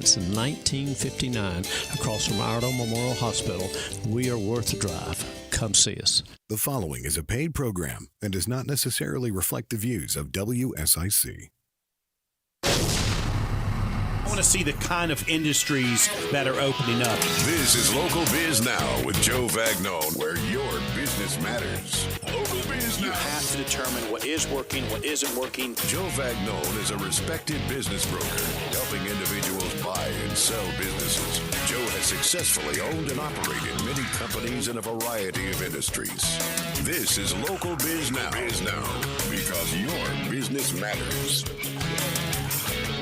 since 1959 across from Iredell Memorial Hospital. We are worth the drive. Come see us. The following is a paid program and does not necessarily reflect the views of WSIC. I want to see the kind of industries that are opening up. This is Local Biz Now with Joe Vagnone, where your business matters. Local Biz Now. You have to determine what is working, what isn't working. Joe Vagnone is a respected business broker, helping individuals buy and sell businesses. Joe has successfully owned and operated many companies in a variety of industries. This is Local Biz Now. Biz Now, because your business matters.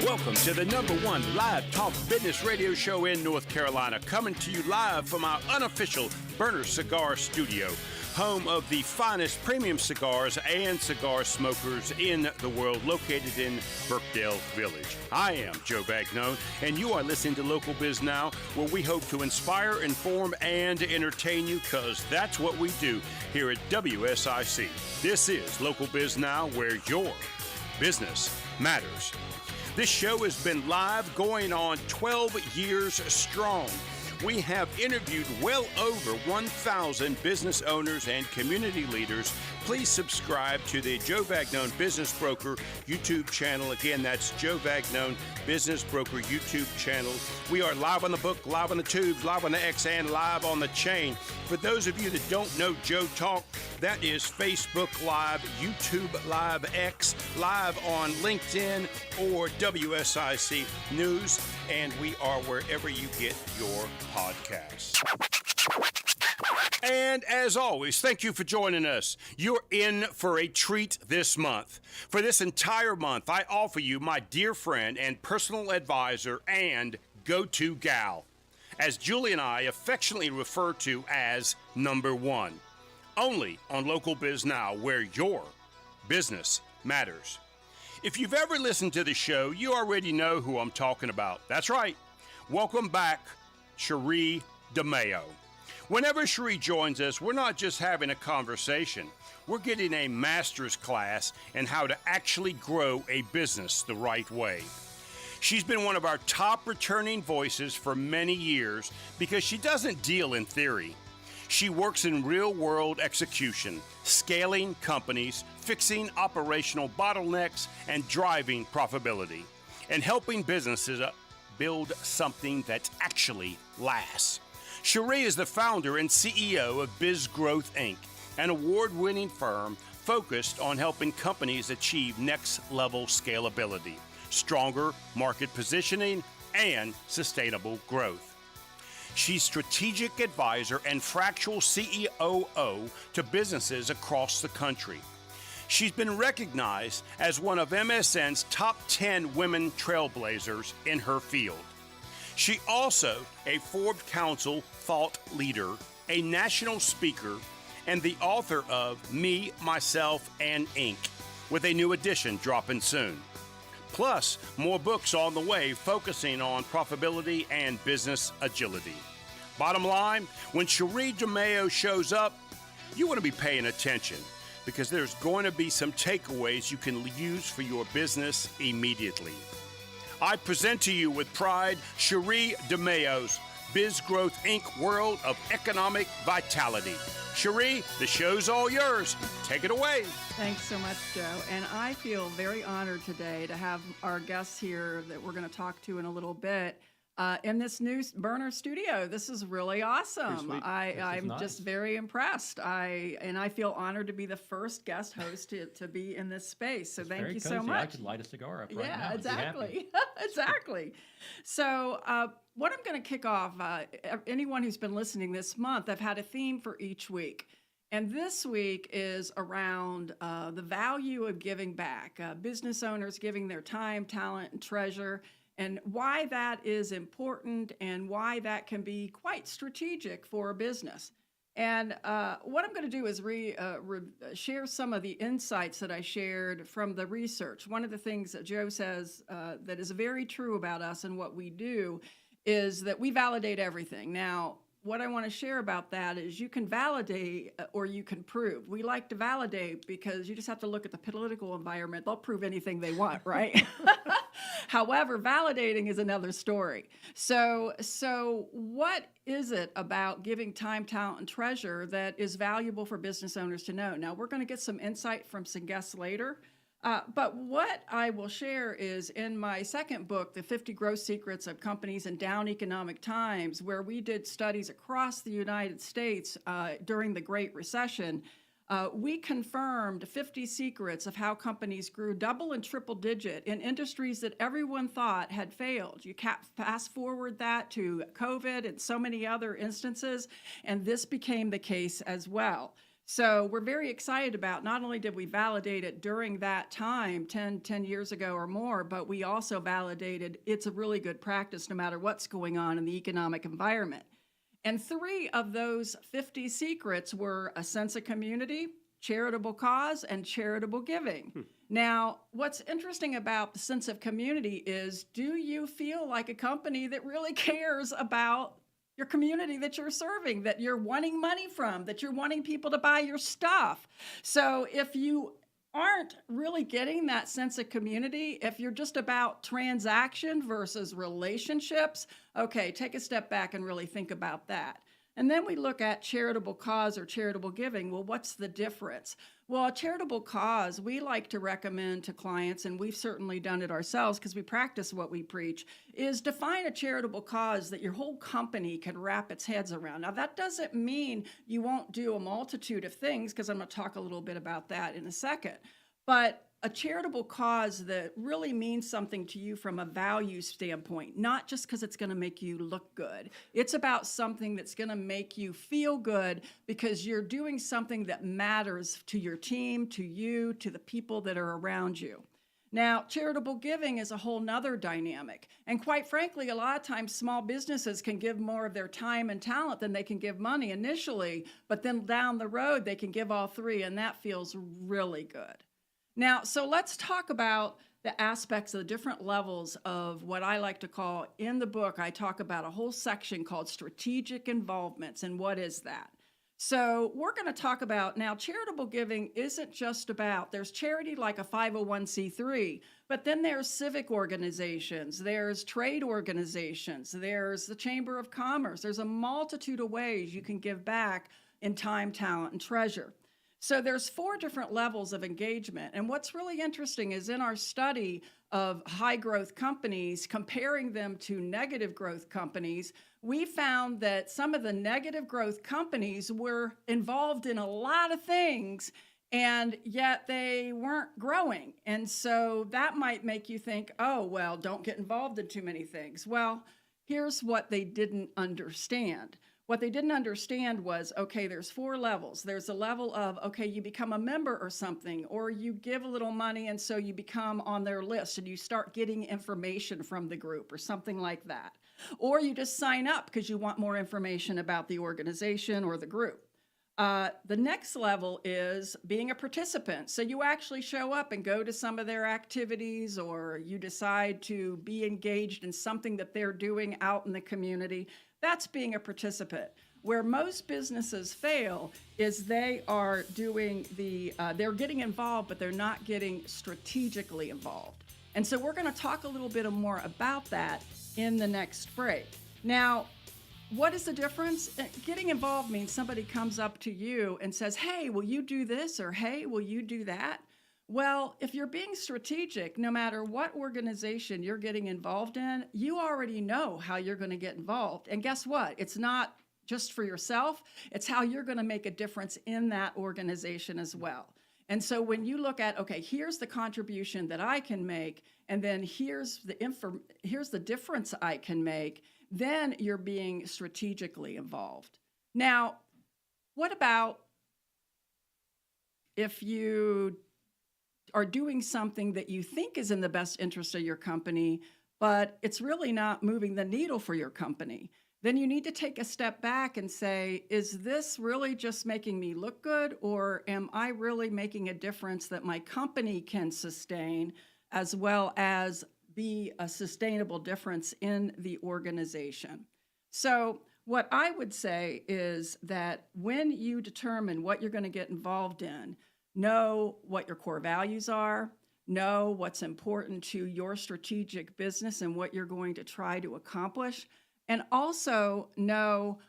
Welcome to the #1 live talk business radio show in North Carolina, coming to you live from our unofficial Burner Cigar Studio, home of the finest premium cigars and cigar smokers in the world, located in Birkdale Village. I am Joe Vagnone, and you are listening to Local Biz Now, where we hope to inspire, inform, and entertain you, because that's what we do here at WSIC. This is Local Biz Now, where your business matters. This show has been live going on 12 years strong. We have interviewed well over 1,000 business owners and community leaders. Please subscribe to the Joe Vagnone Business Broker YouTube channel. Again, that's Joe Vagnone Business Broker YouTube channel. We are live on the book, live on the tubes, live on the X, and live on the chain. For those of you that don't know Joe Talk, that is Facebook Live, YouTube Live, X, live on LinkedIn or WSIC News, and we are wherever you get your podcasts. And as always, thank you for joining us. You're in for a treat this month. For this entire month, I offer you my dear friend and personal advisor and go-to gal, as Julie and I affectionately refer to as #1. Only on Local Biz Now, where your business matters. If you've ever listened to the show, you already know who I'm talking about. That's right. Welcome back, Sherré DeMao. Whenever Sherré joins us, we're not just having a conversation. We're getting a master's class in how to actually grow a business the right way. She's been one of our top returning voices for many years because she doesn't deal in theory. She works in real-world execution, scaling companies, fixing operational bottlenecks, and driving profitability, and helping businesses build something that actually lasts. Sherré is the founder and CEO of BizGrowth, Inc., an award-winning firm focused on helping companies achieve next-level scalability, stronger market positioning, and sustainable growth. She's strategic advisor and fractional COO to businesses across the country. She's been recognized as one of MSN's top 10 women trailblazers in her field. She also a Forbes Council thought leader, a national speaker, and the author of Me, Myself, and Inc., with a new edition dropping soon. Plus, more books on the way focusing on profitability and business agility. Bottom line, when Sherré DeMao shows up, you want to be paying attention, because there's going to be some takeaways you can use for your business immediately. I present to you with pride Sherré DeMao's BizGrowth, Inc. World of Economic Vitality. Sherré, the show's all yours. Take it away. Thanks so much, Joe. And I feel very honored today to have our guests here that we're going to talk to in a little bit in this new Burner studio. This is really awesome. I'm nice. Just very impressed. I feel honored to be the first guest host to be in this space. So it's thank you cozy. so much. I could light a cigar up right now. Yeah, exactly. Exactly. So what I'm going to kick off, anyone who's been listening this month, I've had a theme for each week. And this week is around the value of giving back, business owners giving their time, talent, and treasure, and why that is important and why that can be quite strategic for a business. And what I'm going to do is share some of the insights that I shared from the research. One of the things that Joe says that is very true about us and what we do is that we validate everything. Now, what I want to share about that is you can validate or you can prove. We like to validate because you just have to look at the political environment. They'll prove anything they want, right? However, validating is another story. So what is it about giving time, talent, and treasure that is valuable for business owners to know? Now, we're going to get some insight from some guests later. But what I will share is in my second book, The 50 Growth Secrets of Companies in Down Economic Times, where we did studies across the United States during the Great Recession. We confirmed 50 secrets of how companies grew double and triple digit in industries that everyone thought had failed. You fast forward that to COVID and so many other instances, and this became the case as well. So we're very excited about, not only did we validate it during that time, 10 years ago or more, but we also validated it's a really good practice no matter what's going on in the economic environment. And 3 of those 50 secrets were a sense of community, charitable cause, and charitable giving. Now, what's interesting about the sense of community is, do you feel like a company that really cares about your community that you're serving, that you're wanting money from, that you're wanting people to buy your stuff? So if you aren't really getting that sense of community, if you're just about transaction versus relationships, okay, take a step back and really think about that. And then we look at charitable cause or charitable giving. Well, what's the difference? Well, a charitable cause, we like to recommend to clients, and we've certainly done it ourselves because we practice what we preach, is define a charitable cause that your whole company can wrap its heads around. Now, that doesn't mean you won't do a multitude of things, because I'm going to talk a little bit about that in a second. But a charitable cause that really means something to you from a value standpoint, not just because it's going to make you look good. It's about something that's going to make you feel good because you're doing something that matters to your team, to you, to the people that are around you. Now, charitable giving is a whole nother dynamic. And quite frankly, a lot of times small businesses can give more of their time and talent than they can give money initially, but then down the road, they can give all 3, and that feels really good. Now, so let's talk about the aspects of the different levels of what I like to call, in the book, I talk about a whole section called strategic involvements. And what is that? So we're going to talk about, now, charitable giving isn't just about, there's charity like a 501c3, but then there's civic organizations, there's trade organizations, there's the Chamber of Commerce. There's a multitude of ways you can give back in time, talent, and treasure. So there's 4 different levels of engagement. And what's really interesting is in our study of high growth companies, comparing them to negative growth companies, we found that some of the negative growth companies were involved in a lot of things, and yet they weren't growing. And so that might make you think, oh, well, don't get involved in too many things. Well, here's what they didn't understand. What they didn't understand was, okay, there's 4 levels. There's a level of, okay, you become a member or something, or you give a little money and so you become on their list and you start getting information from the group or something like that. Or you just sign up because you want more information about the organization or the group. The next level is being a participant. So you actually show up and go to some of their activities, or you decide to be engaged in something that they're doing out in the community. That's being a participant. Where most businesses fail is they are doing they're getting involved, but they're not getting strategically involved. And so we're going to talk a little bit more about that in the next break. Now, what is the difference? Getting involved means somebody comes up to you and says, hey, will you do this? Or hey, will you do that? Well, if you're being strategic, no matter what organization you're getting involved in, you already know how you're going to get involved. And guess what? It's not just for yourself. It's how you're going to make a difference in that organization as well. And so when you look at, okay, here's the contribution that I can make, and then here's the difference I can make, then you're being strategically involved. Now, what about if you are doing something that you think is in the best interest of your company, but it's really not moving the needle for your company? Then you need to take a step back and say, is this really just making me look good, or am I really making a difference that my company can sustain, as well as be a sustainable difference in the organization? So what I would say is that when you determine what you're going to get involved in, know what your core values are, know what's important to your strategic business and what you're going to try to accomplish, and also know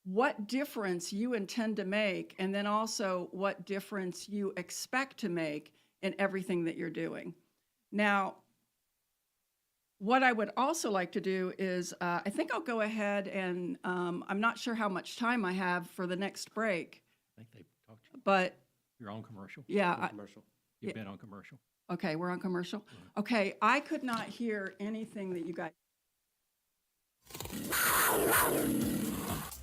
what difference you intend to make, and then also what difference you expect to make in everything that you're doing. Now, what I would also like to do is, I think I'll go ahead and I'm not sure how much time I have for the next break, I think they talked to you. but You're on commercial. yeah, Commercial. You've been on commercial. okay, we're on commercial. Okay, I could not hear anything that you guys.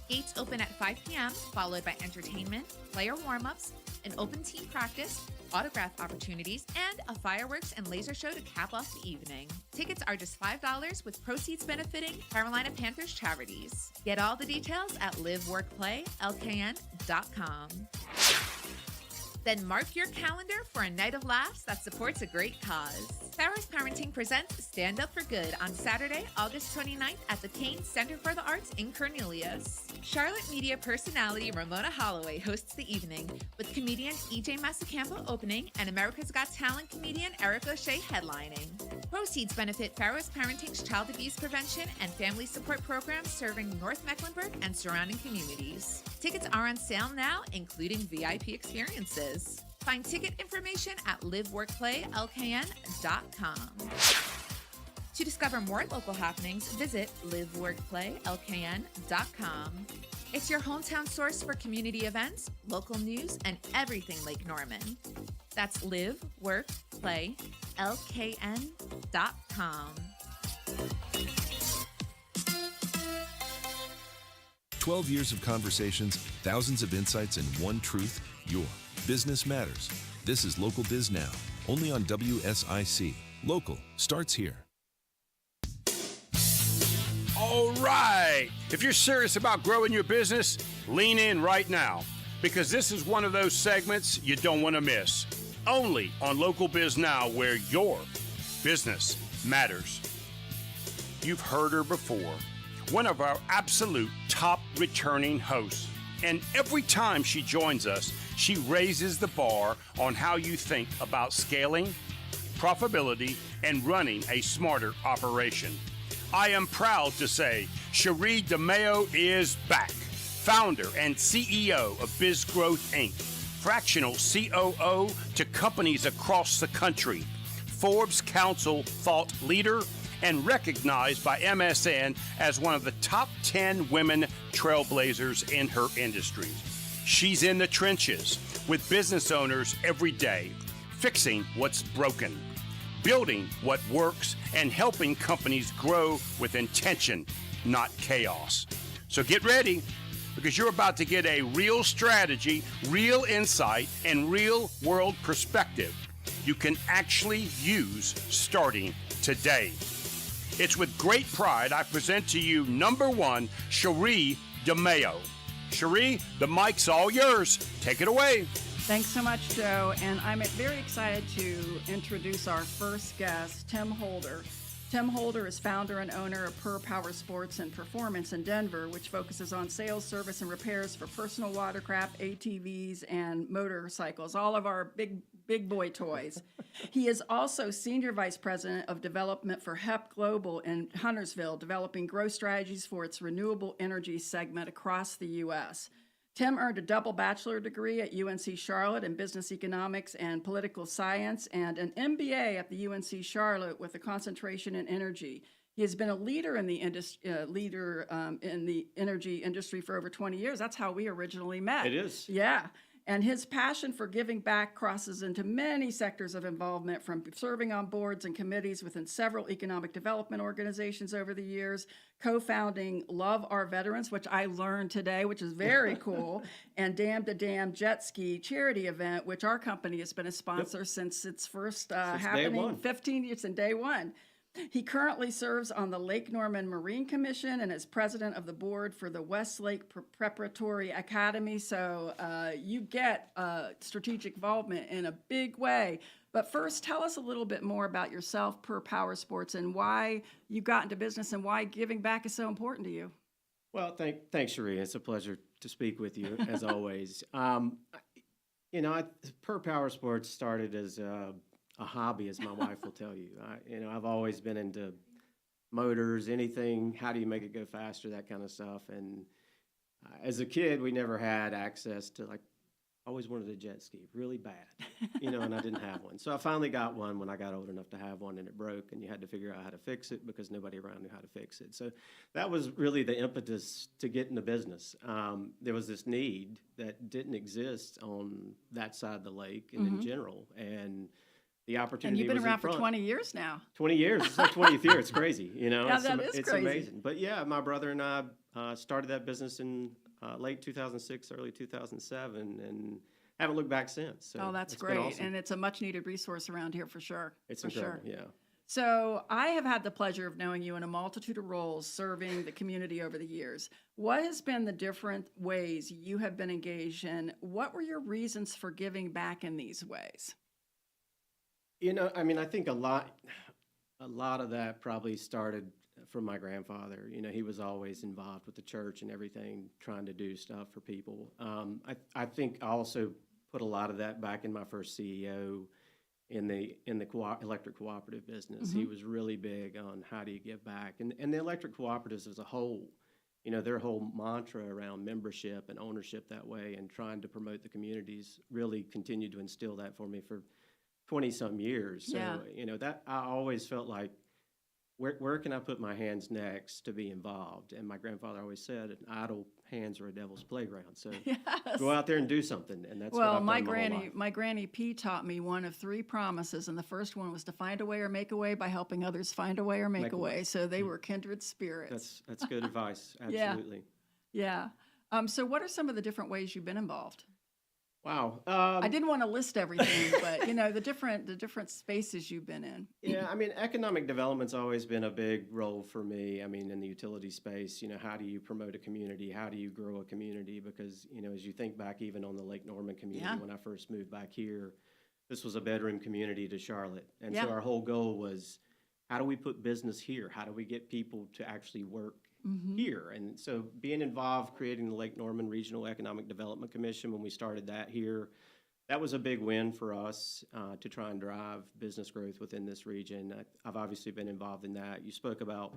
Gates open at 5 p.m., followed by entertainment, player warm-ups, an open team practice, autograph opportunities, and a fireworks and laser show to cap off the evening. Tickets are just $5 with proceeds benefiting Carolina Panthers charities. Get all the details at livewworkplaylkn.com. Then mark your calendar for a night of laughs that supports a great cause. Farrah's Parenting presents Stand Up for Good on Saturday, August 29th at the Kane Center for the Arts in Cornelius. Charlotte media personality Ramona Holloway hosts the evening, with comedian EJ Masacampo opening and America's Got Talent comedian Eric O'Shea headlining. Proceeds benefit Farrah's Parenting's child abuse prevention and family support programs serving North Mecklenburg and surrounding communities. Tickets are on sale now, including VIP experiences. Find ticket information at liveworkplaylkn.com. To discover more local happenings, visit liveworkplaylkn.com. It's your hometown source for community events, local news, and everything Lake Norman. That's liveworkplaylkn.com. 12 years of conversations, thousands of insights, and one truth: your business matters. This is Local Biz Now, only on WSIC. Local starts here. All right. If you're serious about growing your business, lean in right now, because this is one of those segments you don't want to miss. Only on Local Biz Now, where your business matters. You've heard her before. One of our absolute top returning hosts. And every time she joins us, she raises the bar on how you think about scaling, profitability, and running a smarter operation. I am proud to say Sherré DeMao is back, founder and CEO of BizGrowth Inc., fractional COO to companies across the country, Forbes Council thought leader, and recognized by MSN as one of the top 10 women trailblazers in her industry. She's in the trenches with business owners every day, fixing what's broken, building what works, and helping companies grow with intention, not chaos. So get ready, because you're about to get a real strategy, real insight, and real world perspective you can actually use starting today. It's with great pride I present to you number one, Sherré DeMao. Sherré, the mic's all yours. Take it away. Thanks so much, Joe. And I'm very excited to introduce our first guest, Tim Holder. Tim Holder is founder and owner of Purr Powersports and Performance in Denver, which focuses on sales, service, and repairs for personal watercraft, ATVs, and motorcycles, all of our big boy toys. He is also Senior Vice President of Development for HEP Global in Huntersville, developing growth strategies for its renewable energy segment across the U.S. Tim earned a double bachelor degree at UNC Charlotte in business economics and political science, and an MBA at the UNC Charlotte with a concentration in energy. He has been a leader in the energy industry for over 20 years. That's how we originally met. It is. Yeah. And his passion for giving back crosses into many sectors of involvement, from serving on boards and committees within several economic development organizations over the years, co-founding Love Our Veterans, which I learned today, which is very cool, and Dam to Dam Jet Ski charity event, which our company has been a sponsor since its first happening 15 years in day one. He currently serves on the Lake Norman Marine Commission and is president of the board for the Westlake Preparatory Academy. So you get strategic involvement in a big way. But first, tell us a little bit more about yourself, Purr Powersports, and why you got into business and why giving back is so important to you. Well, thanks, Sherré. It's a pleasure to speak with you, as always. Purr Powersports started as a hobby, as my wife will tell you. I've always been into motors, anything, how do you make it go faster, that kind of stuff. And as a kid, we never had access to, like, always wanted a jet ski really bad, and I didn't have one. So I finally got one when I got old enough to have one, and it broke, and you had to figure out how to fix it because nobody around knew how to fix it. So that was really the impetus to get in the business. There was this need that didn't exist on that side of the lake and in general, and the opportunity. And you've been was around in for front. 20 years now. 20 years. It's like 20th year. It's crazy. Yeah, It's crazy. amazing. But yeah, my brother and I started that business in late 2006, early 2007, and haven't looked back since. So That's it's been great. awesome. And it's a much needed resource around here for sure. It's for incredible. sure. Yeah. So I have had the pleasure of knowing you in a multitude of roles serving the community over the years. What has been the different ways you have been engaged in? What were your reasons for giving back in these ways? I think a lot of that probably started from my grandfather. He was always involved with the church and everything, trying to do stuff for people. I think I also put a lot of that back in my first CEO in the electric cooperative business. He was really big on how do you give back. And the electric cooperatives as a whole, their whole mantra around membership and ownership that way and trying to promote the communities really continued to instill that for me for 20-some years. So, Yeah. That I always felt like, where can I put my hands next to be involved? And my grandfather always said, idle hands are a devil's playground. So Yes. go out there and do something. And that's what Well, I've my done my whole life. granny P taught me one of 3 promises, and the first one was to find a way or make a way by helping others find a way or make a way. So they were kindred spirits. That's good advice. Yeah. Absolutely. Yeah. So what are some of the different ways you've been involved? Wow. I didn't want to list everything, but the different spaces you've been in. Yeah, economic development's always been a big role for me. In the utility space, how do you promote a community? How do you grow a community? Because, as you think back even on the Lake Norman community, Yeah. when I first moved back here, this was a bedroom community to Charlotte. And Yeah. so our whole goal was, how do we put business here? How do we get people to actually work here? And so being involved, creating the Lake Norman Regional Economic Development Commission, when we started that here, that was a big win for us to try and drive business growth within this region. I've obviously been involved in that. You spoke about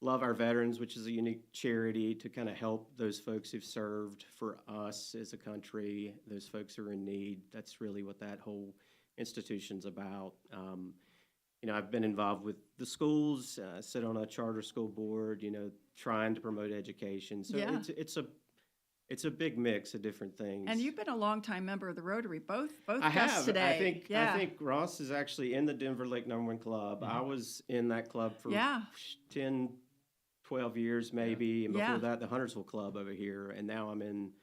Love Our Veterans, which is a unique charity to kind of help those folks who've served for us as a country, those folks who are in need. That's really what that whole institution's about. I've been involved with the schools, sit on a charter school board, trying to promote education. So Yeah. it's a big mix of different things. And you've been a longtime member of the Rotary, both I guests have. today. I think Ross is actually in the Denver Lake Norman Club. I was in that club for Yeah. 10, 12 years maybe, and before Yeah. that, the Huntersville Club over here, and now I'm in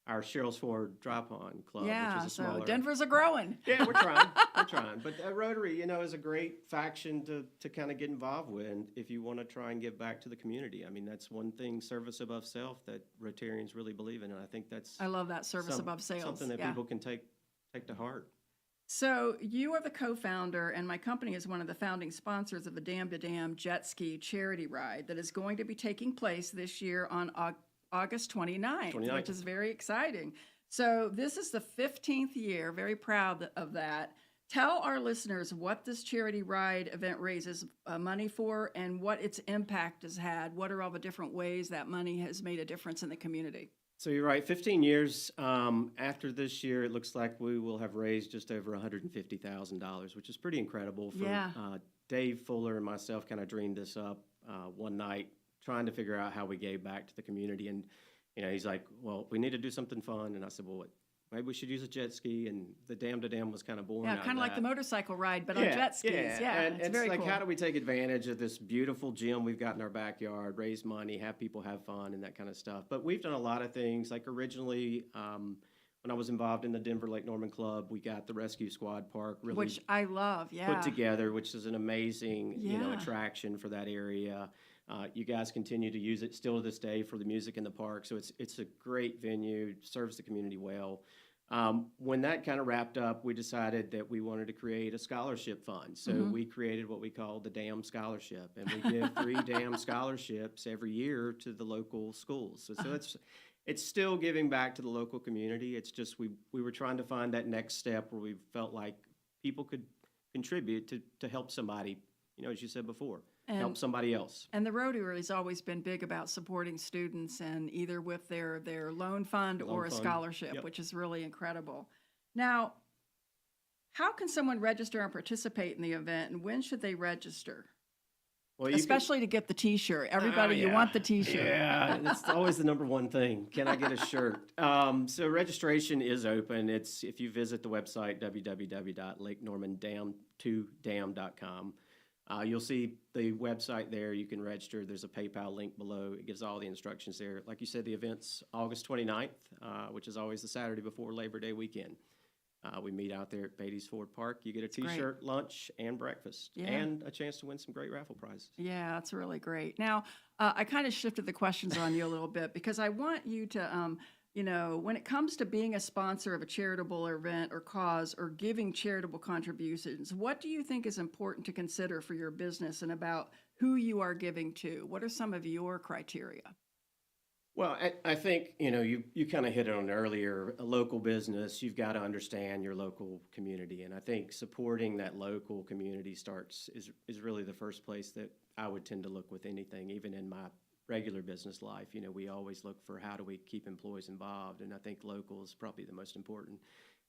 our Cheryl's Ford Dry Pond Club, Yeah, which is a so smaller. Denver's a growing. Yeah, we're trying. We're trying. But Rotary, is a great faction to kind of get involved with, and if you want to try and give back to the community. That's one thing, service above self, that Rotarians really believe in, and I think that's I love that service above sales. something that Yeah. people can take to heart. So you are the co-founder, and my company is one of the founding sponsors of the Dam to Dam Jet Ski Charity Ride that is going to be taking place this year on August 29th, which is very exciting. So this is the 15th year, very proud of that. Tell our listeners what this charity ride event raises money for and what its impact has had. What are all the different ways that money has made a difference in the community? So you're right, 15 years after this year, it looks like we will have raised just over $150,000, which is pretty incredible. Dave Fuller and myself kind of dreamed this up one night, trying to figure out how we gave back to the community. And, he's like, well, we need to do something fun. And I said, well, maybe we should use a jet ski. And the Dam to Dam was kind of born out of kind of like that. the motorcycle ride, but on jet skis. And it's very like, cool. how do we take advantage of this beautiful gym we've got in our backyard, raise money, have people have fun and that kind of stuff. But we've done a lot of things. Like originally, when I was involved in the Denver Lake Norman Club, we got the Rescue Squad Park really Which I love, put together, which is an amazing Yeah. attraction for that area. You guys continue to use it still to this day for the music in the park. So it's a great venue, serves the community well. When that kind of wrapped up, we decided that we wanted to create a scholarship fund. So we created what we call the Dam Scholarship, and we give 3 Dam scholarships every year to the local schools. So it's still giving back to the local community. It's just we were trying to find that next step where we felt like people could contribute to help somebody, as you said before, And- help somebody else. And the Rotary has always been big about supporting students and either with their loan fund or a fund, scholarship, yep. which is really incredible. Now, how can someone register and participate in the event, and when should they register? Well, Especially to get the T-shirt. Everybody, you want the T-shirt. Yeah, it's always the number one thing. Can I get a shirt? So registration is open. It's if you visit the website www.lakenormandam2dam.com. You'll see the website there. You can register. There's a PayPal link below. It gives all the instructions there. Like you said, the event's August 29th, which is always the Saturday before Labor Day weekend. We meet out there at Beatty's Ford Park. You get a T-shirt, lunch, and breakfast, and a chance to win some great raffle prizes. Yeah, that's really great. Now, I kind of shifted the questions on you a little bit because I want you to, when it comes to being a sponsor of a charitable event or cause or giving charitable contributions, what do you think is important to consider for your business and about who you are giving to? What are some of your criteria? Well, I think, you kind of hit it on earlier, a local business, you've got to understand your local community. And I think supporting that local community is really the first place that I would tend to look with anything, even in my regular business life. We always look for how do we keep employees involved. And I think local is probably the most important,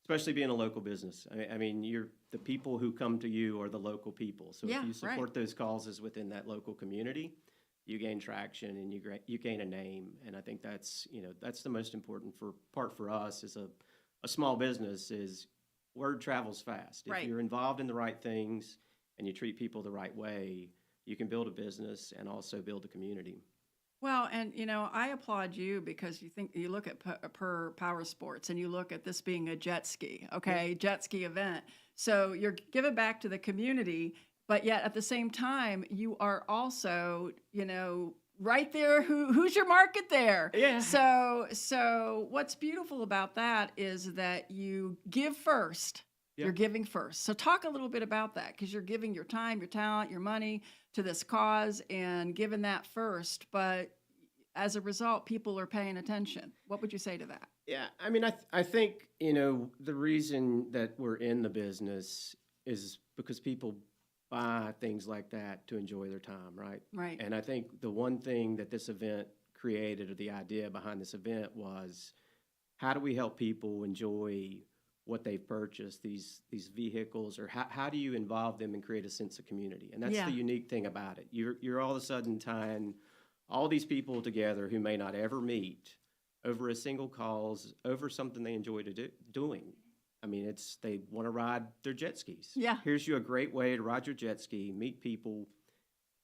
especially being a local business. I mean, the people who come to you are the local people. So if you support those causes within that local community, you gain traction and you gain a name. And I think that's the most important part for us as a small business is word travels fast. Right. If you're involved in the right things and you treat people the right way, you can build a business and also build a community. Well, and I applaud you because you look at Purr Powersports and you look at this being a jet ski, jet ski event. So you're giving back to the community, but yet at the same time, you are also, right there. Who's your market there? Yeah. So what's beautiful about that is that you give first. Yeah. You're giving first. So talk a little bit about that because you're giving your time, your talent, your money to this cause and giving that first. But as a result, people are paying attention. What would you say to that? Yeah, I mean, I think, the reason that we're in the business is because people buy things like that to enjoy their time, right? Right. And I think the one thing that this event created, or the idea behind this event, was how do we help people enjoy what they've purchased, these vehicles, or how do you involve them and create a sense of community? And that's the unique thing about it. You're all of a sudden tying all these people together who may not ever meet over a single cause, over something they enjoy doing. I mean, they want to ride their jet skis. Yeah. Here's you a great way to ride your jet ski, meet people,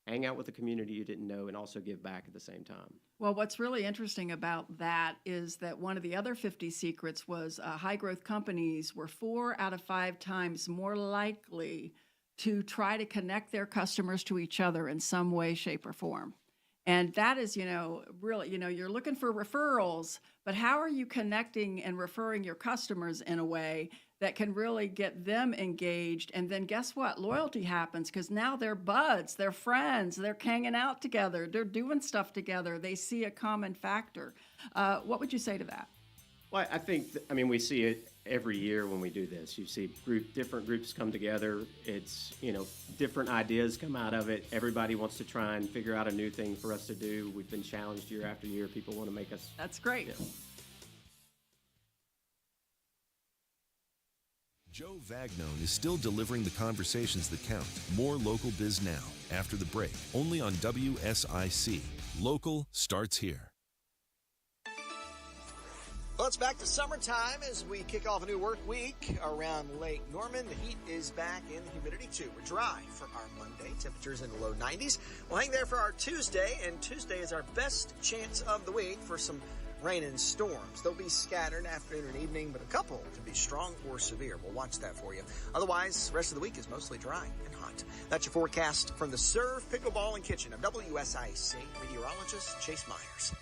hang out with the community you didn't know, and also give back at the same time. Well, what's really interesting about that is that one of the other 50 secrets was high-growth companies were 4 out of 5 times more likely to try to connect their customers to each other in some way, shape, or form. And that is, really, you're looking for referrals, but how are you connecting and referring your customers in a way that can really get them engaged? And then guess what? Loyalty happens because now they're buds, they're friends, they're hanging out together, they're doing stuff together, they see a common factor. What would you say to that? Well, I think, we see it every year when we do this. You see different groups come together. It's, different ideas come out of it. Everybody wants to try and figure out a new thing for us to do. We've been challenged year after year. People want to make us. That's great. Yeah. Joe Vagnone is still delivering the conversations that count. More Local Biz Now after the break, only on WSIC. Local starts here. Well, it's back to summertime as we kick off a new work week around Lake Norman. The heat is back and the humidity too. We're dry for our Monday. Temperatures in the low 90s. We'll hang there for our Tuesday, and Tuesday is our best chance of the week for some rain and storms. They'll be scattered afternoon and evening, but a couple can be strong or severe. We'll watch that for you. Otherwise, the rest of the week is mostly dry and hot. That's your forecast from the Serve Pickleball and Kitchen of WSIC meteorologist Chase Myers.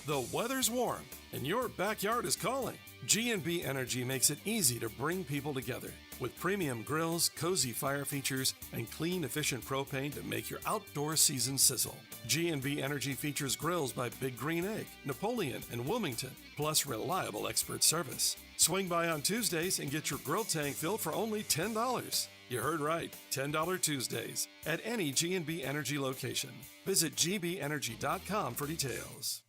The weather's warm and your backyard is calling. G&B Energy makes it easy to bring people together with premium grills, cozy fire features, and clean, efficient propane to make your outdoor season sizzle. G&B Energy features grills by Big Green Egg, Napoleon, and Wilmington, plus reliable expert service. Swing by on Tuesdays and get your grill tank filled for only $10. You heard right, $10 Tuesdays at any G&B Energy location. Visit gbenergy.com for details.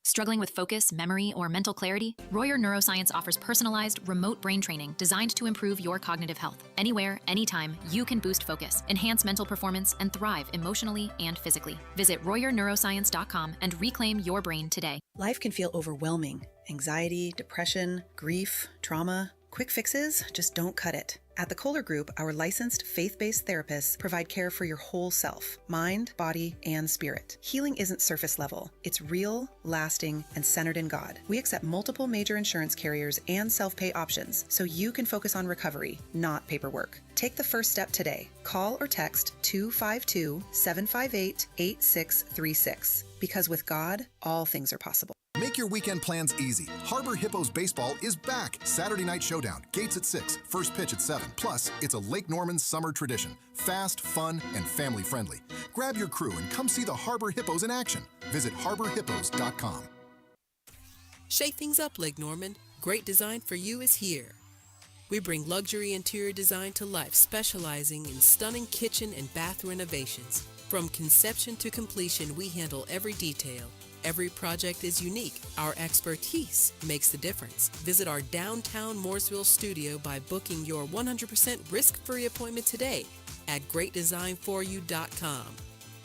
Struggling with focus, memory, or mental clarity? Royer Neuroscience offers personalized, remote brain training designed to improve your cognitive health. Anywhere, anytime, you can boost focus, enhance mental performance, and thrive emotionally and physically. Visit RoyerNeuroscience.com and reclaim your brain today. Life can feel overwhelming. Anxiety, depression, grief, trauma. Quick fixes just don't cut it. At the Kohler Group, our licensed faith-based therapists provide care for your whole self, mind, body, and spirit. Healing isn't surface level. It's real, lasting, and centered in God. We accept multiple major insurance carriers and self-pay options, so you can focus on recovery, not paperwork. Take the first step today. Call or text 252-758-8636. Because with God, all things are possible. Make your weekend plans easy. Harbor Hippos Baseball is back. Saturday night showdown. Gates at 6. First pitch at 7. Plus, it's a Lake Norman summer tradition. Fast, fun, and family friendly. Grab your crew and come see the Harbor Hippos in action. Visit harborhippos.com. Shake things up, Lake Norman. Great design for you is here. We bring luxury interior design to life, specializing in stunning kitchen and bath renovations. From conception to completion, we handle every detail. Every project is unique. Our expertise makes the difference. Visit our downtown Mooresville studio by booking your 100% risk-free appointment today at greatdesignforyou.com.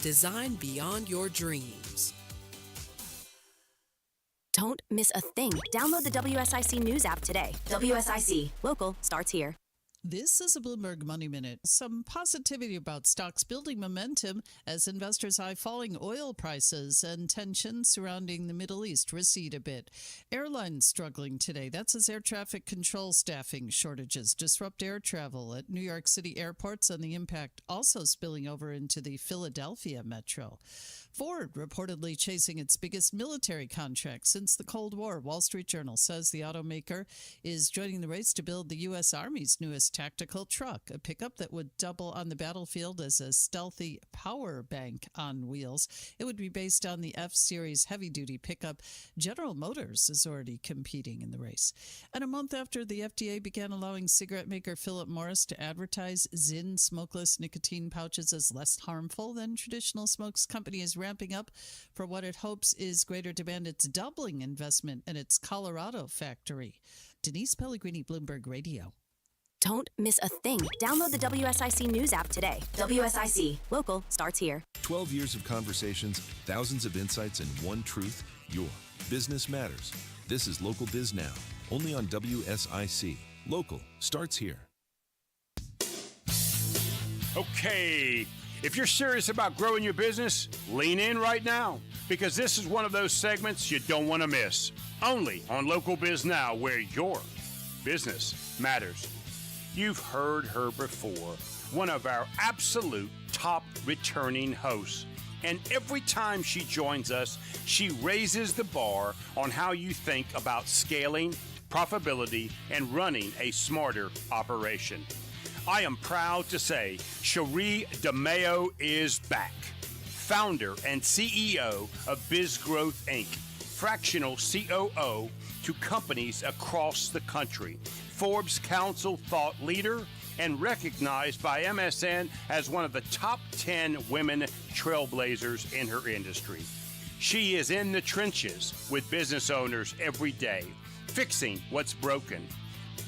Design beyond your dreams. Don't miss a thing. Download the WSIC News app today. WSIC. Local starts here. This is a Bloomberg Money Minute. Some positivity about stocks building momentum as investors eye falling oil prices and tensions surrounding the Middle East recede a bit. Airlines struggling today. That's as air traffic control staffing shortages disrupt air travel at New York City airports, and the impact also spilling over into the Philadelphia metro. Ford reportedly chasing its biggest military contract since the Cold War. Wall Street Journal says the automaker is joining the race to build the U.S. Army's newest tactical truck, a pickup that would double on the battlefield as a stealthy power bank on wheels. It would be based on the F-Series heavy-duty pickup. General Motors is already competing in the race. And a month after the FDA began allowing cigarette maker Philip Morris to advertise Zyn smokeless nicotine pouches as less harmful than traditional smokes, company is ramping up for what it hopes is greater demand. It's doubling investment in its Colorado factory. Denise Pellegrini, Bloomberg Radio. Don't miss a thing. Download the WSIC News app today. WSIC. Local starts here. 12 years of conversations, thousands of insights, and one truth: your business matters. This is Local Biz Now, only on WSIC. Local starts here. Okay, if you're serious about growing your business, lean in right now, because this is one of those segments you don't want to miss. Only on Local Biz Now, where your business matters. You've heard her before, one of our absolute top returning hosts. And every time she joins us, she raises the bar on how you think about scaling, profitability, and running a smarter operation. I am proud to say Sherré DeMao is back. Founder and CEO of BizGrowth, Inc., fractional COO to companies across the country, Forbes Council thought leader, and recognized by MSN as one of the top 10 women trailblazers in her industry. She is in the trenches with business owners every day, fixing what's broken,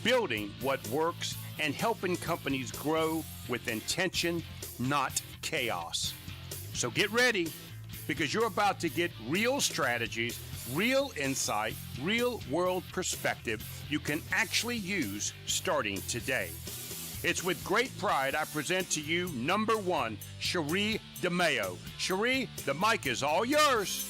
building what works, and helping companies grow with intention, not chaos. So get ready, because you're about to get real strategies, real insight, real world perspective you can actually use starting today. It's with great pride I present to you number one, Sherré DeMao. Sherré, the mic is all yours.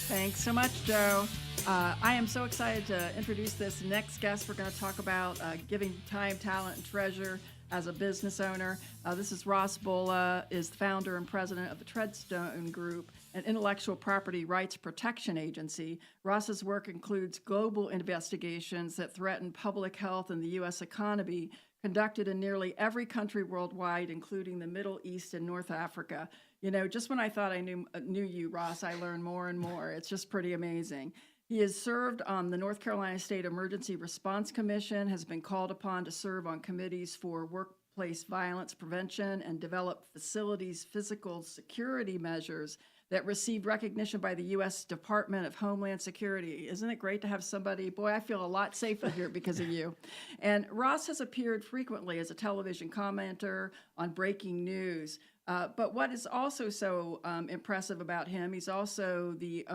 Thanks so much, Joe. I am so excited to introduce this next guest. We're going to talk about giving time, talent, and treasure as a business owner. This is Ross Bulla, is the founder and president of the Treadstone Group, an intellectual property rights protection agency. Ross's work includes global investigations that threaten public health and the U.S. economy, conducted in nearly every country worldwide, including the Middle East and North Africa. You know, just when I thought I knew you, Ross, I learned more and more. It's just pretty amazing. He has served on the North Carolina State Emergency Response Commission, has been called upon to serve on committees for workplace violence prevention and develop facilities physical security measures that received recognition by the U.S. Department of Homeland Security. Isn't it great to have somebody? Boy, I feel a lot safer here because of you. And Ross has appeared frequently as a television commenter on breaking news. But what is also so impressive about him, he's also the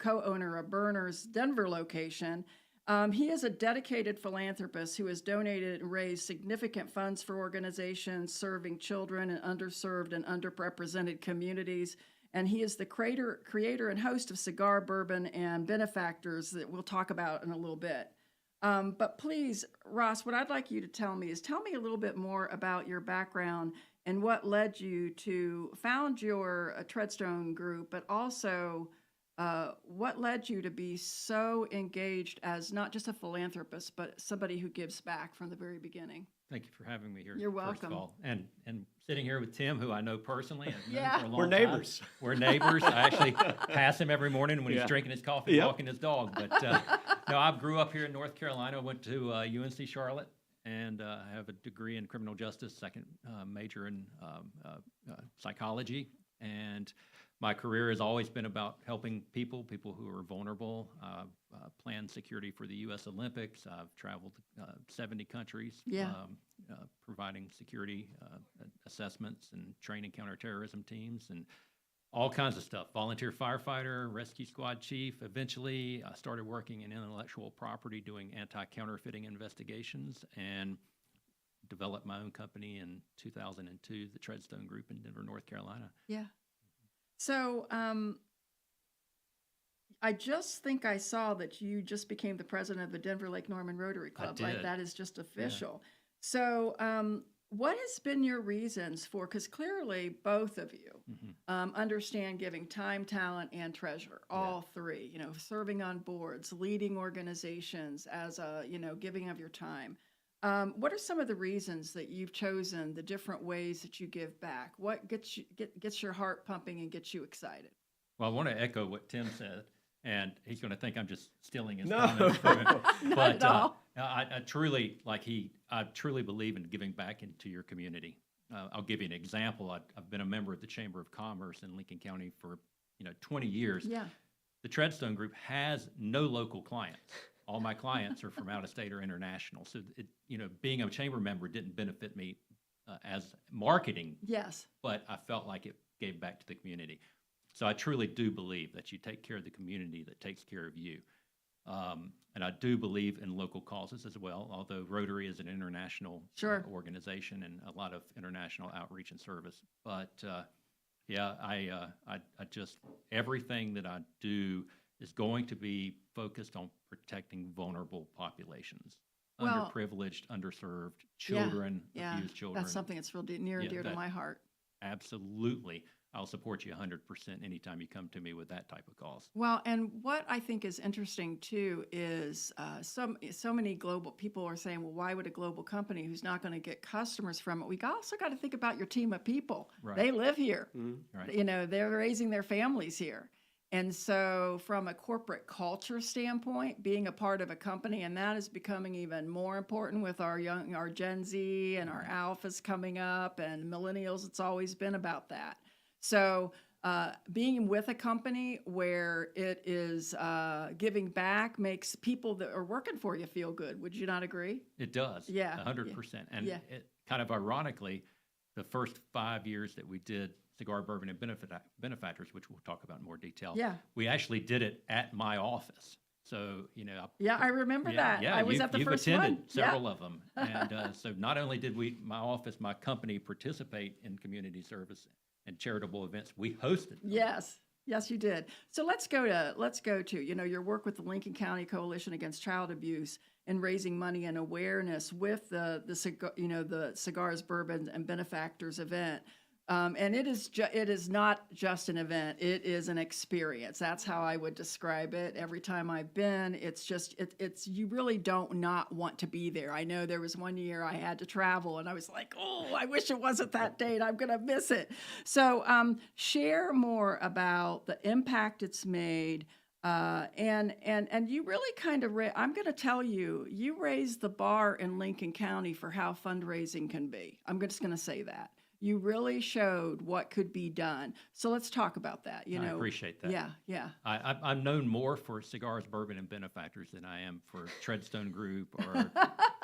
co-owner of Burner's Denver location. He is a dedicated philanthropist who has donated and raised significant funds for organizations serving children in underserved and underrepresented communities. And he is the creator and host of Cigar, Bourbon, and Benefactors that we'll talk about in a little bit. But please, Ross, what I'd like you to tell me a little bit more about your background and what led you to found your Treadstone group, but also what led you to be so engaged as not just a philanthropist, but somebody who gives back from the very beginning. Thank you for having me here. You're First welcome. of all. And sitting here with Tim, who I know personally. I've known Yeah. for a long We're time. neighbors. We're neighbors. I actually pass him every morning when Yeah. he's drinking his coffee, Yep. walking his dog. But no, I grew up here in North Carolina. I went to UNC Charlotte, and I have a degree in criminal justice, second major in psychology. And my career has always been about helping people who are vulnerable, plan security for the U.S. Olympics. I've traveled 70 countries, providing security assessments and training counterterrorism teams and all kinds of stuff. Volunteer firefighter, rescue squad chief. Eventually, I started working in intellectual property, doing anti-counterfeiting investigations, and developed my own company in 2002, the Treadstone Group in Denver, North Carolina. Yeah. So I just think I saw that you just became the president of the Denver Lake Norman Rotary Club. did. Like that is just official. Yeah. So what has been your reasons for, because clearly both of you understand giving time, talent, and treasure, all three, you know, serving on boards, leading organizations as a, you know, giving of your time. What are some of the reasons that you've chosen the different ways that you give back? What gets your heart pumping and gets you excited? Well, I want to echo what Tim said, and he's going to think I'm just stealing his No. comments from him. Not But at all. I truly, I truly believe in giving back into your community. I'll give you an example. I've been a member of the Chamber of Commerce in Lincoln County for 20 years. Yeah. The Treadstone Group has no local clients. All my clients are from out of state or international. So, being a chamber member didn't benefit me as marketing. Yes. But I felt like it gave back to the community. So I truly do believe that you take care of the community that takes care of you. And I do believe in local causes as well, although Rotary is an international organization and a lot of international outreach and service. But I just, everything that I do is going to be focused on protecting vulnerable populations, underprivileged, underserved children, abused children. That's something that's real near and dear to my heart. Absolutely. I'll support you 100% anytime you come to me with that type of cause. Well, and what I think is interesting too is so many global people are saying, well, why would a global company who's not going to get customers from it? We also got to think about your team of people. Right. They live here. Mm-hmm. Right. You know, they're raising their families here. And so from a corporate culture standpoint, being a part of a company, and that is becoming even more important with our Gen Z and our alphas coming up and millennials, it's always been about that. So being with a company where it is giving back makes people that are working for you feel good. Would you not agree? It does. Yeah. 100%. And it, kind of ironically, the first 5 years that we did Cigar, Bourbon, and Benefactors, which we'll talk about in more detail, we actually did it at my office. So, I remember that. Yeah, I was at the first one. You've attended one. several of them. And so not only did my company participate in community service and charitable events, we hosted them. Yes, you did. So let's go to your work with the Lincoln County Coalition Against Child Abuse and raising money and awareness with the Cigars, Bourbon, and Benefactors event. And it is not just an event; it is an experience. That's how I would describe it. Every time I've been, it's you really don't not want to be there. I know there was one year I had to travel, and I was like, oh, I wish it wasn't that date. I'm gonna miss it. So share more about the impact it's made. And you really kind of, I'm going to tell you, you raised the bar in Lincoln County for how fundraising can be. I'm just going to say that. You really showed what could be done. So let's talk about that. I appreciate that. Yeah. I'm known more for Cigars, Bourbon, and Benefactors than I am for Treadstone Group or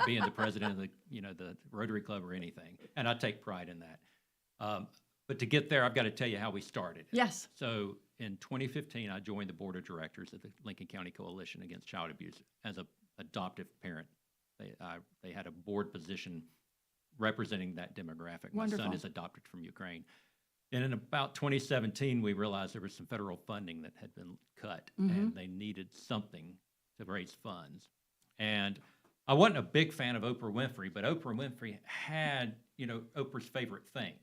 being the president of the Rotary Club or anything. And I take pride in that. But to get there, I've got to tell you how we started. Yes. So in 2015, I joined the board of directors of the Lincoln County Coalition Against Child Abuse as an adoptive parent. They had a board position representing that demographic. Wonderful. My son is adopted from Ukraine. And in about 2017, we realized there was some federal funding that had been cut, and they needed something to raise funds. And I wasn't a big fan of Oprah Winfrey, but Oprah Winfrey had, Oprah's favorite things.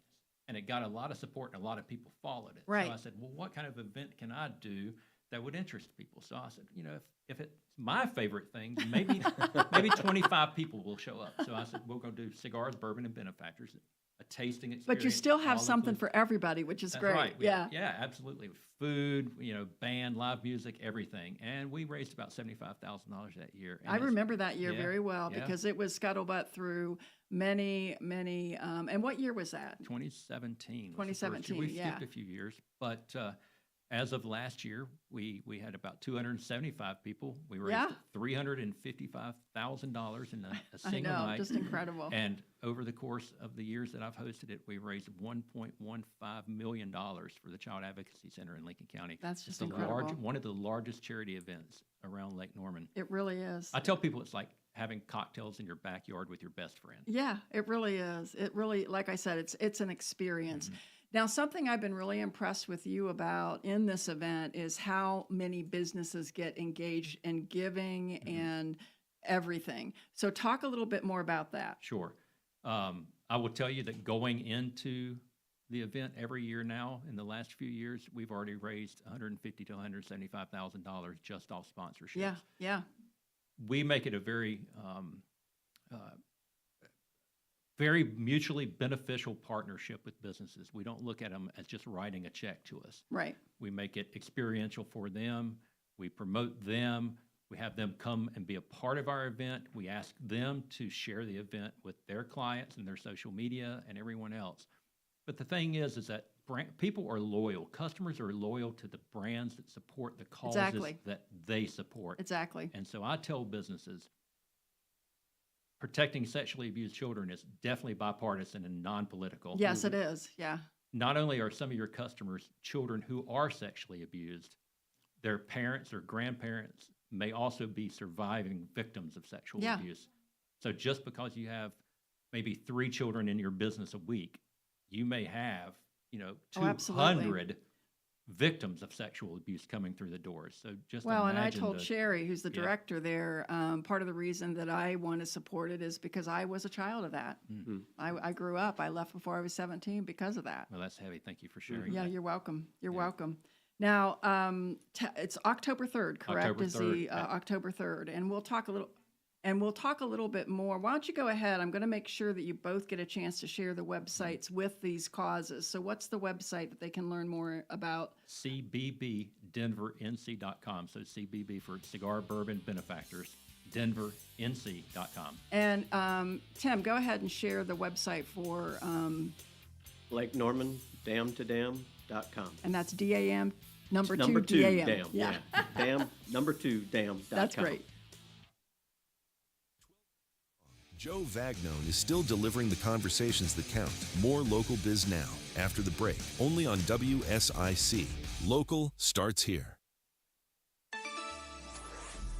And it got a lot of support, and a lot of people followed it. Right. So I said, well, what kind of event can I do that would interest people? So I said, if it's my favorite thing, maybe 25 people will show up. So I said, we're going to do Cigars, Bourbon, and Benefactors, a tasting experience. But you still have all something inclusive. for everybody, which is That's great. right. Yeah. Yeah, absolutely. Food, band, live music, everything. And we raised about $75,000 that year. And I remember that year yeah, very well yeah. because it was scuttlebutt through many, and what year was that? 2017. was the first year. 2017, We yeah. skipped a few years, but as of last year, we had about 275 people. We raised Yeah. $355,000 in a I single know, night. just incredible. And over the course of the years that I've hosted it, we raised $1.15 million for the Child Advocacy Center in Lincoln County. That's just It's incredible. one of the largest charity events around Lake Norman. It really is. I tell people it's like having cocktails in your backyard with your best friend. Yeah, it really is. It really, like I said, it's an experience. Now, something I've been really impressed with you about in this event is how many businesses get engaged in giving and everything. So talk a little bit more about that. Sure. I will tell you that going into the event every year now, in the last few years, we've already raised $150,000 to $175,000 just off sponsorships. Yeah. We make it a very very mutually beneficial partnership with businesses. We don't look at them as just writing a check to us. Right. We make it experiential for them. We promote them. We have them come and be a part of our event. We ask them to share the event with their clients and their social media and everyone else. But the thing is that people are loyal. Customers are loyal to the brands that support the causes Exactly. that they support. Exactly. And so I tell businesses, protecting sexually abused children is definitely bipartisan and non-political. Yes, it is. Yeah. Not only are some of your customers children who are sexually abused, their parents or grandparents may also be surviving victims of sexual Yeah. abuse. So just because you have maybe 3 children in your business a week, you may have, 200 victims of sexual abuse coming through the doors. So just Well, and I imagine told the- Sherré, who's the Yeah. director there, part of the reason that I want to support it is because I was a child of that. I grew up. I left before I was 17 because of that. Well, that's heavy. Thank you for sharing. Yeah, that. you're welcome. You're welcome. Now, it's October 3rd, correct? October Is the 3rd, yeah. October 3rd, and we'll talk a little bit more. Why don't you go ahead? I'm going to make sure that you both get a chance to share the websites with these causes. So what's the website that they can learn more about? CBBDenverNC.com. So CBB for Cigar, Bourbon, Benefactors, DenverNC.com. And Tim, go ahead and share the website for, Lake Norman, dam2dam.com. and that's DAM, number Number 2 2 DAM. dam. Yeah. Dam, number 2 dam.com. That's great. Joe Vagnone is still delivering the conversations that count. More Local Biz Now after the break, only on WSIC. Local starts here.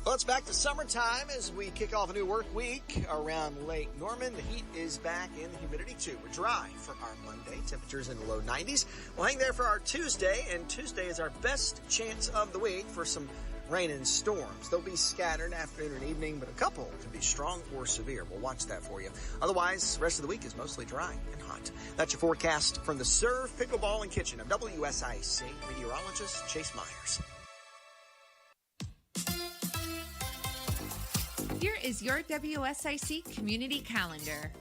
Well, it's back to summertime as we kick off a new work week around Lake Norman. The heat is back and the humidity too. We're dry for our Monday. Temperatures in the low 90s. We'll hang there for our Tuesday, and Tuesday is our best chance of the week for some rain and storms. They'll be scattered afternoon and evening, but a couple can be strong or severe. We'll watch that for you. Otherwise, the rest of the week is mostly dry and hot. That's your forecast from the Serve Pickleball and Kitchen of WSIC. Meteorologist Chase Myers. Here is your WSIC community calendar.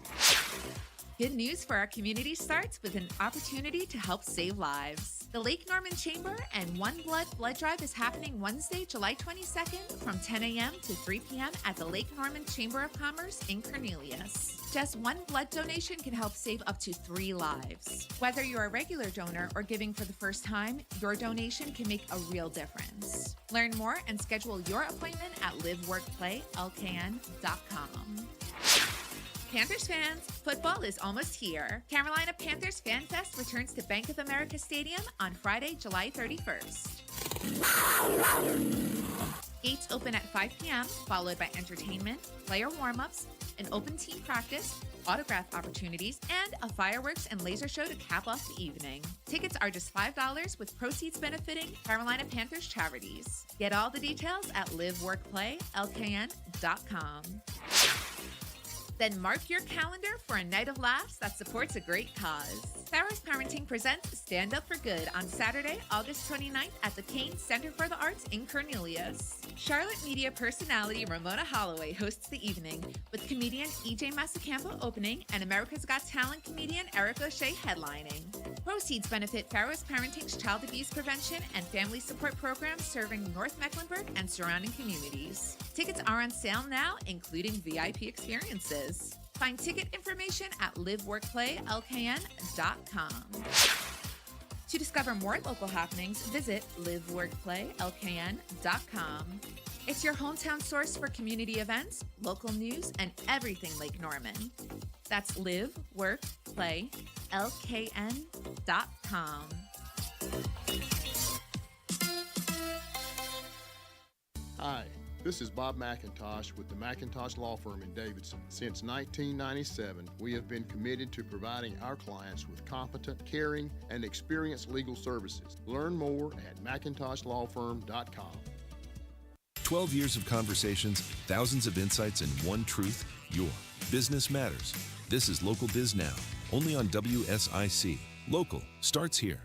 Good news for our community starts with an opportunity to help save lives. The Lake Norman Chamber and One Blood Blood Drive is happening Wednesday, July 22nd from 10 a.m. to 3 p.m. at the Lake Norman Chamber of Commerce in Cornelius. Just one blood donation can help save up to 3 lives. Whether you're a regular donor or giving for the first time, your donation can make a real difference. Learn more and schedule your appointment at liveworkplaylkn.com. Panthers fans, football is almost here. Carolina Panthers Fan Fest returns to Bank of America Stadium on Friday, July 31st. Gates open at 5 p.m., followed by entertainment, player warm-ups, an open team practice, autograph opportunities, and a fireworks and laser show to cap off the evening. Tickets are just $5 with proceeds benefiting Carolina Panthers charities. Get all the details at liveworkplaylkn.com. Then mark your calendar for a night of laughs that supports a great cause. Farrah's Parenting presents Stand Up for Good on Saturday, August 29th at the Kane Center for the Arts in Cornelius. Charlotte media personality Ramona Holloway hosts the evening, with comedian EJ Masacampo opening and America's Got Talent comedian Eric O'Shea headlining. Proceeds benefit Farrah's Parenting's child abuse prevention and family support programs serving North Mecklenburg and surrounding communities. Tickets are on sale now, including VIP experiences. Find ticket information at liveworkplaylkn.com. To discover more local happenings, visit liveworkplaylkn.com. It's your hometown source for community events, local news, and everything Lake Norman. That's liveworkplaylkn.com. Hi, this is Bob McIntosh with the McIntosh Law Firm in Davidson. Since 1997, we have been committed to providing our clients with competent, caring, and experienced legal services. Learn more at McIntoshLawFirm.com. 12 years of conversations, thousands of insights, and one truth: your business matters. This is Local Biz Now, only on WSIC. Local starts here.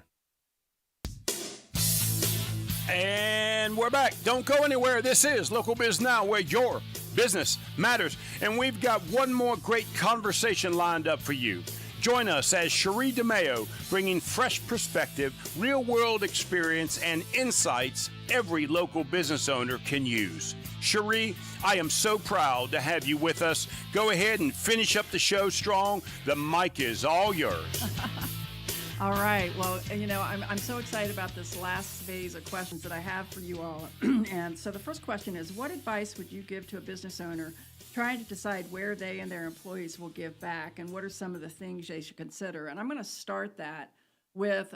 And we're back. Don't go anywhere. This is Local Biz Now, where your business matters. And we've got one more great conversation lined up for you. Join us as Sherré DeMao, bringing fresh perspective, real-world experience, and insights every local business owner can use. Sherré, I am so proud to have you with us. Go ahead and finish up the show strong. The mic is all yours. All right. Well, you know, I'm so excited about this last phase of questions that I have for you all. And so the first question is, what advice would you give to a business owner trying to decide where they and their employees will give back, and what are some of the things they should consider? And I'm going to start that with,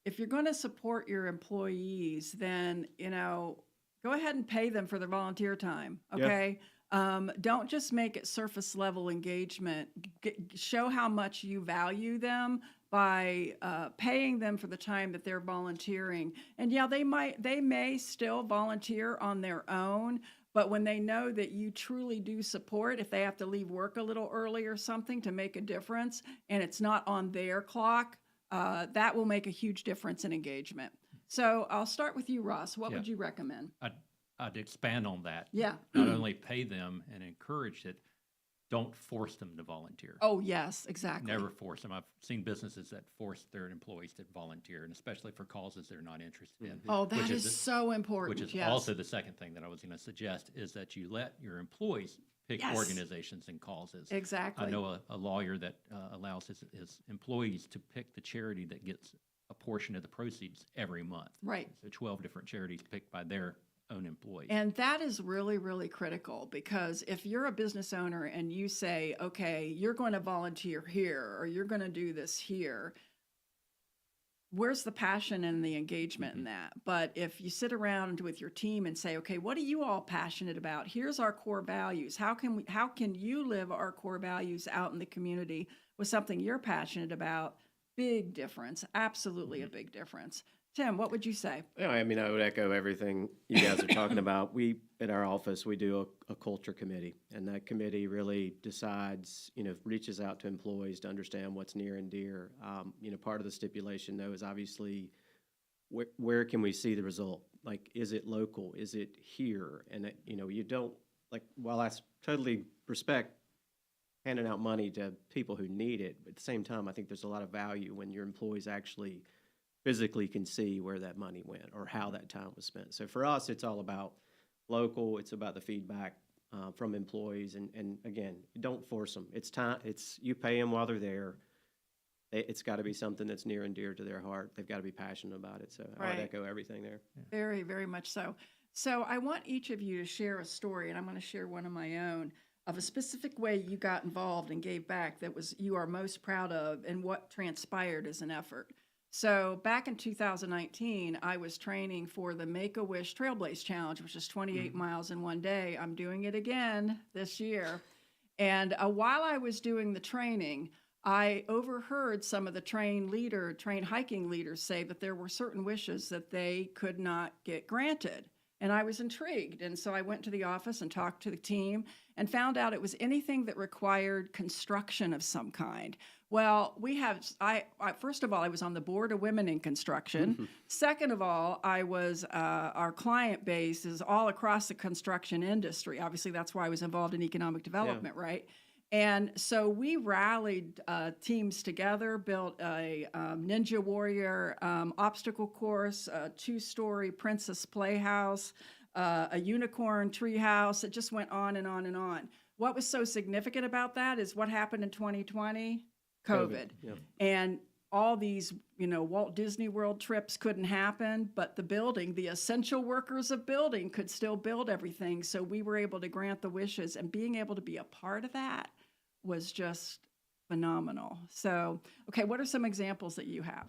if you're going to support your employees, then, you know, go ahead and pay them for their volunteer time, okay? Yep. Don't just make it surface level engagement. Show how much you value them by paying them for the time that they're volunteering. And yeah, they may still volunteer on their own, but when they know that you truly do support, if they have to leave work a little early or something to make a difference, and it's not on their clock, that will make a huge difference in engagement. So I'll start with you, Ross. What would you recommend? I'd expand on that. Yeah. Not only pay them and encourage it, don't force them to volunteer. Oh, yes, exactly. Never force them. I've seen businesses that force their employees to volunteer, and especially for causes they're not interested in. Oh, that is so important. Which is also the second thing that I was going to suggest, is that you let your employees pick organizations and causes. Exactly. I know a lawyer that allows his employees to pick the charity that gets a portion of the proceeds every month. Right. So 12 different charities picked by their own employees. And that is really, really critical, because if you're a business owner and you say, okay, you're going to volunteer here or you're going to do this here, where's the passion and the engagement in that? But if you sit around with your team and say, okay, what are you all passionate about? Here's our core values. How can you live our core values out in the community with something you're passionate about? Big difference. Absolutely a big difference. Tim, what would you say? Yeah, I mean, I would echo everything you guys are talking about. We, at our office, we do a culture committee, and that committee really decides, reaches out to employees to understand what's near and dear. Part of the stipulation, though, is obviously where can we see the result? Like, is it local? Is it here? And, you don't, while I totally respect handing out money to people who need it, but at the same time, I think there's a lot of value when your employees actually physically can see where that money went or how that time was spent. So for us, it's all about local. It's about the feedback from employees. And again, don't force them. It's time. You pay them while they're there. It's got to be something that's near and dear to their heart. They've got to be passionate about it. So I would echo everything there. Very, very much so. So I want each of you to share a story, and I'm going to share one of my own, of a specific way you got involved and gave back that you are most proud of and what transpired as an effort. So back in 2019, I was training for the Make-A-Wish Trailblaze Challenge, which is 28 miles in one day. I'm doing it again this year. And while I was doing the training, I overheard some of the train hiking leaders say that there were certain wishes that they could not get granted. And I was intrigued. And so I went to the office and talked to the team and found out it was anything that required construction of some kind. Well, first of all, I was on the board of Women in Construction. Second of all, I was, our client base is all across the construction industry. Obviously, that's why I was involved in economic development, right? And so we rallied teams together, built a Ninja Warrior obstacle course, a 2-story Princess Playhouse, a unicorn tree house. It just went on and on and on. What was so significant about that is what happened in 2020? COVID. And all these, Walt Disney World trips couldn't happen, but the essential workers of building could still build everything. So we were able to grant the wishes, and being able to be a part of that was just phenomenal. So, okay, what are some examples that you have?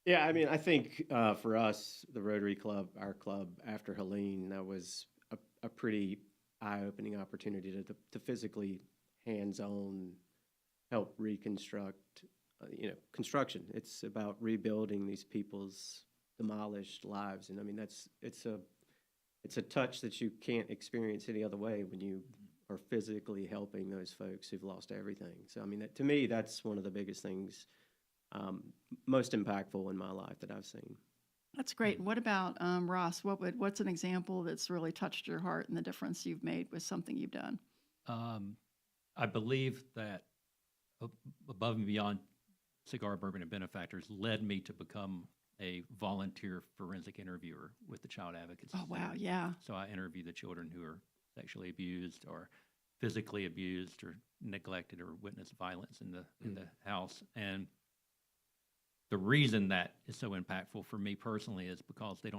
Yeah, I mean, I think for us, the Rotary Club, our club, after Helene, that was a pretty eye-opening opportunity to physically hands-on help reconstruct, construction. It's about rebuilding these people's demolished lives. And I mean, it's a touch that you can't experience any other way when you are physically helping those folks who've lost everything. So, I mean, to me, that's one of the biggest things, most impactful in my life that I've seen. That's great. What about Ross? What's an example that's really touched your heart and the difference you've made with something you've done? I believe that above and beyond Cigar, Bourbon, and Benefactors led me to become a volunteer forensic interviewer with the Child Advocacy Oh, wow, Center. yeah. So I interview the children who are sexually abused or physically abused or neglected or witnessed violence in the house. And the reason that is so impactful for me personally is because they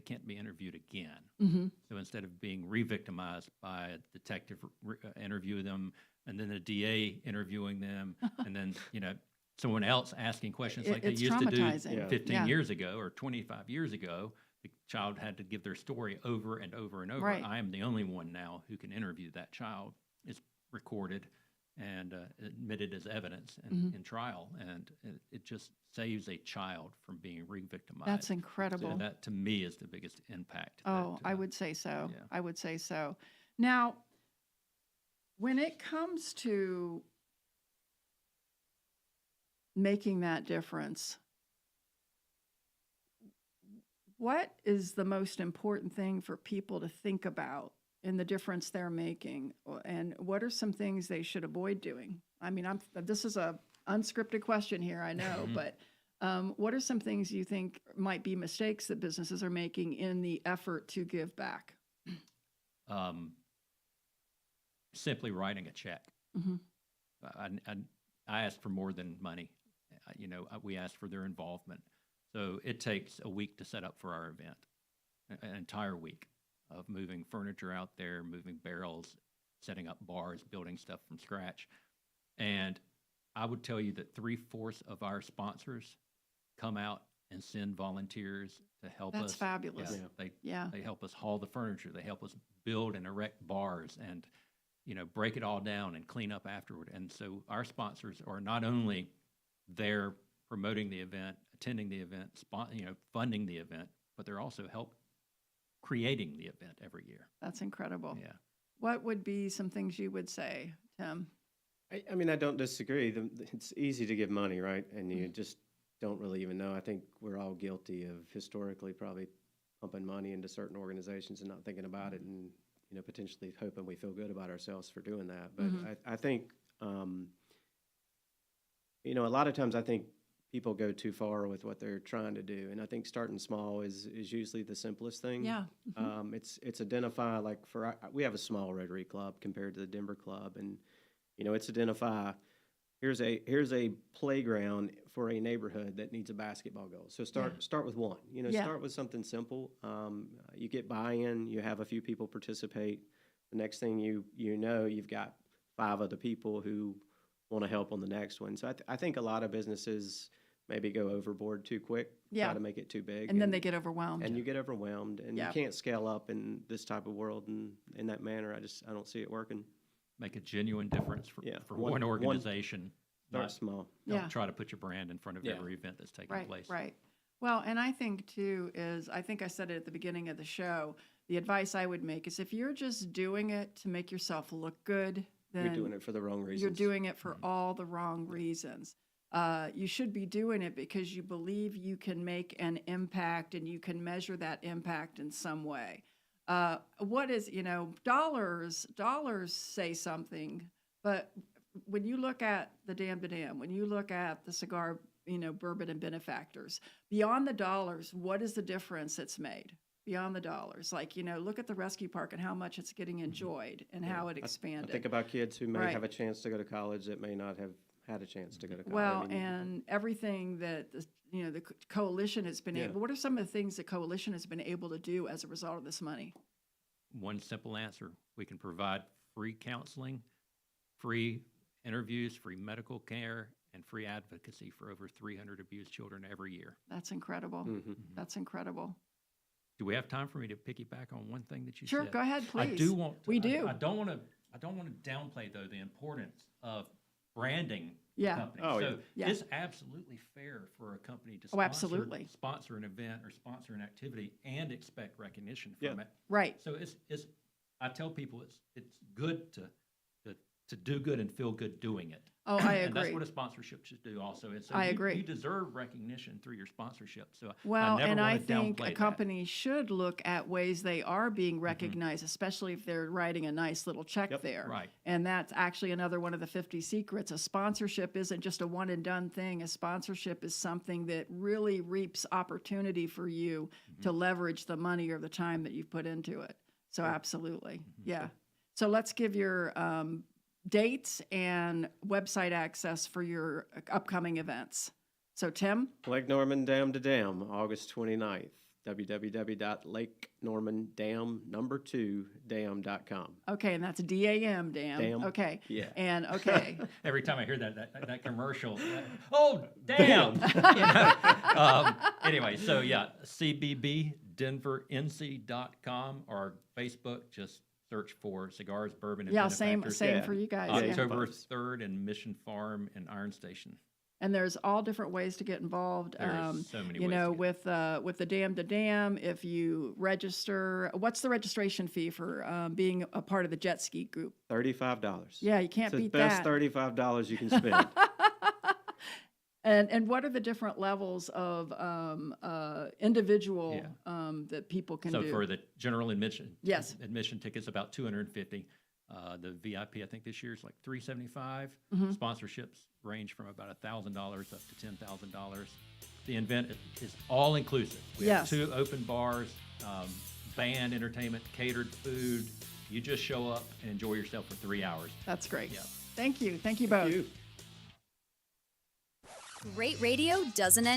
can't be interviewed again. So instead of being re-victimized by a detective interviewing them, and then a DA interviewing them, and then, someone else asking questions like they used to do 15 years ago or 25 years ago, the child had to give their story over and over and over. Right. I am the only one now who can interview that child. It's recorded and admitted as evidence in trial, and it just saves a child from being re-victimized. That's incredible. So that, to me, is the biggest impact. I would say so. Yeah. I would say so. Now, when it comes to making that difference, what is the most important thing for people to think about in the difference they're making? And what are some things they should avoid doing? I mean, this is a unscripted question here, I know, but what are some things you think might be mistakes that businesses are making in the effort to give back? Simply writing a check. I asked for more than money. We asked for their involvement. So it takes a week to set up for our event, an entire week of moving furniture out there, moving barrels, setting up bars, building stuff from scratch. And I would tell you that 3/4 of our sponsors come out and send volunteers to help us. That's fabulous. They help us haul the furniture. They help us build and erect bars and, break it all down and clean up afterward. And so our sponsors are not only there promoting the event, attending the event, funding the event, but they're also creating the event every year. That's incredible. Yeah. What would be some things you would say, Tim? I mean, I don't disagree. It's easy to give money, right? And you just don't really even know. I think we're all guilty of historically probably pumping money into certain organizations and not thinking about it, and potentially hoping we feel good about ourselves for doing that. But I think a lot of times I think people go too far with what they're trying to do. And I think starting small is usually the simplest thing. Yeah. It's identify, like we have a small Rotary Club compared to the Denver Club, and it's identify. Here's a playground for a neighborhood that needs a basketball goal. So start with one. Start with something simple. You get buy-in. You have a few people participate. The next thing you've got 5 other people who want to help on the next one. So I think a lot of businesses maybe go overboard too quick, try to make it too big. And then they get overwhelmed. And you get overwhelmed, and you can't scale up in this type of world and in that manner. I don't see it working. Make a genuine difference for one organization. Start small. Don't try to put your brand in front of every event that's taking place. Right. Well, and I think too I think I said it at the beginning of the show, the advice I would make is if you're just doing it to make yourself look good, then you're doing it for the wrong reasons. You're doing it for all the wrong reasons. You should be doing it because you believe you can make an impact and you can measure that impact in some way. What is, dollars say something, but when you look at the Dam to Dam, when you look at the cigar, Bourbon and Benefactors, beyond the dollars, what is the difference that's made? Beyond the dollars, look at the rescue park and how much it's getting enjoyed and how it expanded. I think about kids who may have a chance to go to college that may not have had a chance to go to college. Well, and everything that the coalition has been able. What are some of the things the coalition has been able to do as a result of this money? One simple answer: we can provide free counseling, free interviews, free medical care, and free advocacy for over 300 abused children every year. That's incredible. Mm-hmm. That's incredible. Do we have time for me to piggyback on one thing that you said? Sure, go ahead, please. I do want. We do. I don't want to downplay though the importance of branding. Yeah. Company. Oh, so yeah. it's absolutely fair for a company to sponsor an event or sponsor an activity and expect recognition from it. Right. So it's I tell people it's good to do good and feel good doing it. Oh, I agree. And that's what a sponsorship should do also. And so I agree. You deserve recognition through your sponsorship. So well, I never I want to think downplay a company should look at ways they are being recognized, especially if they're writing a nice little check there. Right. And that's actually another one of the 50 secrets. A sponsorship isn't just a one and done thing. A sponsorship is something that really reaps opportunity for you to leverage the money or the time that you've put into it. So absolutely. Yeah. So let's give your dates and website access for your upcoming events. So Tim? Lake Norman Dam to Dam, August 29th. www.lakenorman2dam.com. Okay, and that's DAM, Dam. Okay. Yeah. And okay. Every time I hear that commercial, oh damn! Anyway, so yeah, cbbdenvernc.com or Facebook. Just search for Cigars, Bourbon, and Benefactors. Same for you guys. October 3rd in Mission Farm and Iron Station. And there's all different ways to get involved. There's so many ways with the Dam to Dam, if you register, what's the registration fee for being a part of the jet ski group? $35. Yeah, you can't beat that. It's the best $35 you can spend. And what are the different levels of individual that people can do? So for the general admission, admission tickets about $250. The VIP, I think this year is like $375. Sponsorships range from about $1,000 up to $10,000. The event is all inclusive. We have 2 open bars, band entertainment, catered food. You just show up and enjoy yourself for 3 hours. That's great. Yeah. Thank you. Thank you both. Great radio doesn't end.